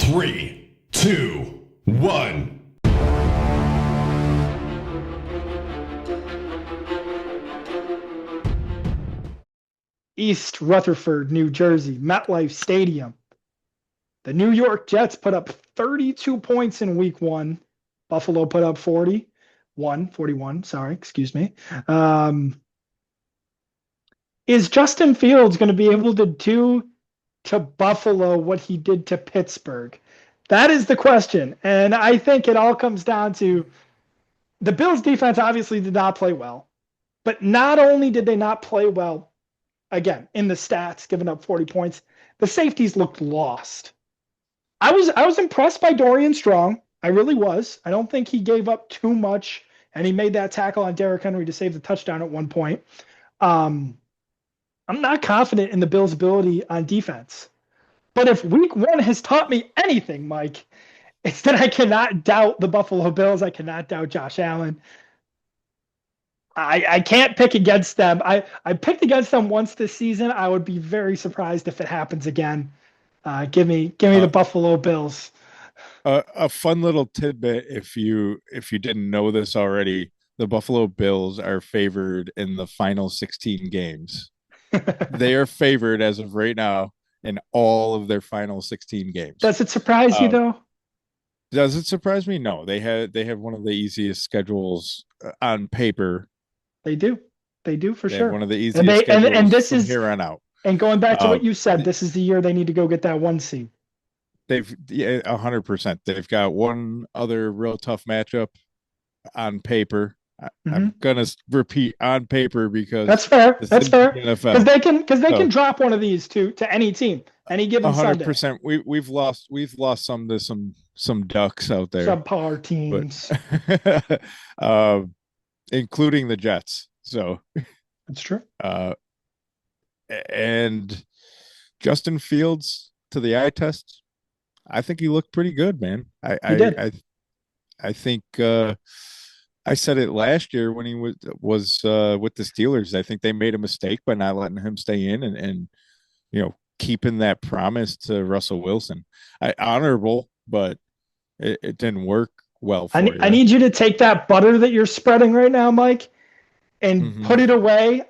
3, 2, 1. East Rutherford, New Jersey, MetLife Stadium. The New York Jets put up 32 points in week one. Buffalo put up 41, sorry, excuse me. Is Justin Fields going to be able to do to Buffalo what he did to Pittsburgh? That is the question. And I think it all comes down to the Bills defense obviously did not play well. But not only did they not play well, again, in the stats, giving up 40 points, the safeties looked lost. I was impressed by Dorian Strong. I really was. I don't think he gave up too much, and he made that tackle on Derrick Henry to save the touchdown at one point. I'm not confident in the Bills' ability on defense. But if week one has taught me anything, Mike, it's that I cannot doubt the Buffalo Bills. I cannot doubt Josh Allen. I can't pick against them. I picked against them once this season. I would be very surprised if it happens again. Give me the Buffalo Bills. A fun little tidbit, if you didn't know this already, the Buffalo Bills are favored in the final 16 games. They are favored as of right now in all of their final 16 games. Does it surprise you though? Does it surprise me? No. They have one of the easiest schedules on paper. They do for sure. One of the easiest schedules and this from is here on out. And going back to what you said, this is the year they need to go get that one seed. They've 100%. They've got one other real tough matchup on paper. I'm gonna repeat on paper because that's fair. That's fair. Because they can drop one of these to any team, any given 100%. Sunday. We've lost some to some ducks out there, subpar teams, including the Jets. So that's true. And Justin Fields, to the eye test, I think he looked pretty good, man. I think I said it last year when he was with the Steelers. I think they made a mistake by not letting him stay in and keeping that promise to Russell Wilson. Honorable, but it didn't work well for you. I need you to take that butter that you're spreading right now, Mike, and put it away.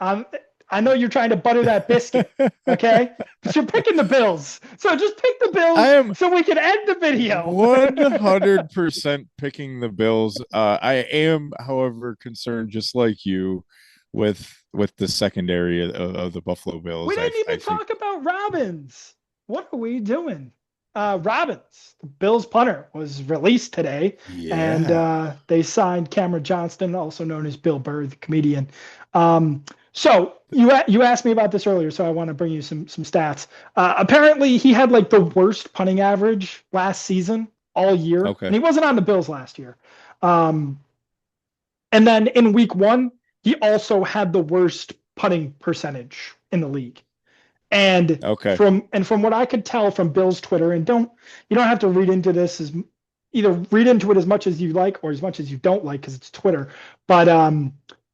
I know you're trying to butter that biscuit, okay? But you're picking the Bills. So just pick the Bills so we can end the video. 100% picking the Bills. I am, however, concerned, just like you, with the secondary of the Buffalo Bills. We didn't even talk about Robbins. What are we doing? Robbins, the Bills punter, was released today. Yeah. And they signed Cameron Johnston, also known as Bill Burr, the comedian. So you asked me about this earlier, so I want to bring you some stats. Apparently, he had like the worst punting average last season all year, and he wasn't on the Bills last year. And then in week one, he also had the worst punting percentage in the league. And from what I could tell from Bill's Twitter, and you don't have to read into this as either read into it as much as you like or as much as you don't like because it's Twitter, but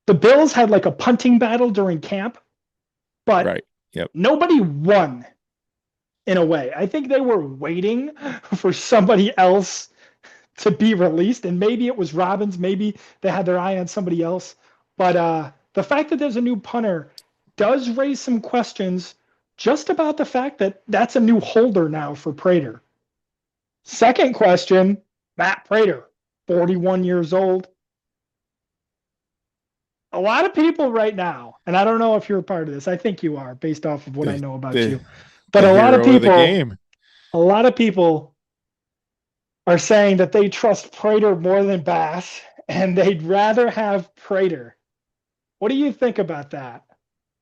the Bills had like a punting battle during camp, but nobody won in a way. I think they were waiting for somebody else to be released, and maybe it was Robbins, maybe they had their eye on somebody else. But the fact that there's a new punter does raise some questions just about the fact that that's a new holder now for Prater. Second question, Matt Prater, 41 years old. A lot of people right now, and I don't know if you're a part of this. I think you are, based off of what I know about you. But a lot of people are saying that they trust Prater more than Bass, and they'd rather have Prater. What do you think about that?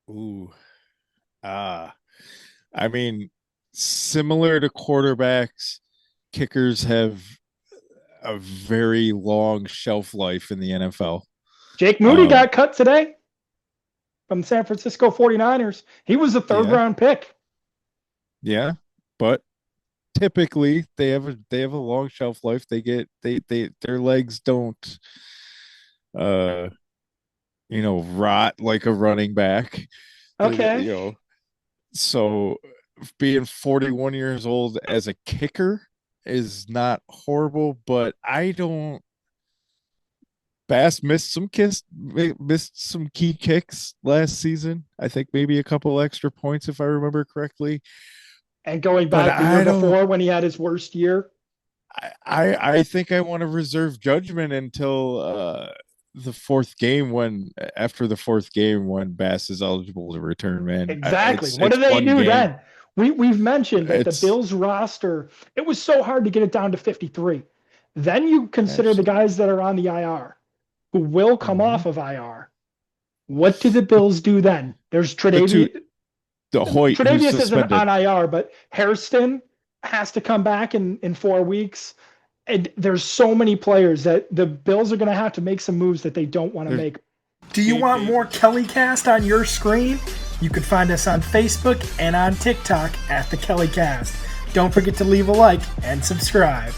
Ooh, I mean, similar to quarterbacks, kickers have a very long shelf life in the NFL. Jake Moody got cut today from the San Francisco 49ers. He was a third-round pick. Yeah, but typically they have a long shelf life. Their legs don't rot like a running back. Okay. So being 41 years old as a kicker is not horrible, but I don't. Bass missed some key kicks last season. I think maybe a couple extra points if I remember correctly. And going But back the year before when he had his worst year. I think I want to reserve judgment until the fourth game after the fourth game when Bass is eligible to return, man. Exactly. What do they do then? We've mentioned that the Bills roster, it was so hard to get it down to 53. Then you consider the guys that are on the IR who will come off of IR. What do the Bills do then? There's Tre'Davious. Tre'Davious isn't on IR, but Hairston has to come back in 4 weeks. And there's so many players that the Bills are going to have to make some moves that they don't want to make. Do you want more KellyCast on your screen? You can find us on Facebook and on TikTok at the KellyCast. Don't forget to leave a like and subscribe.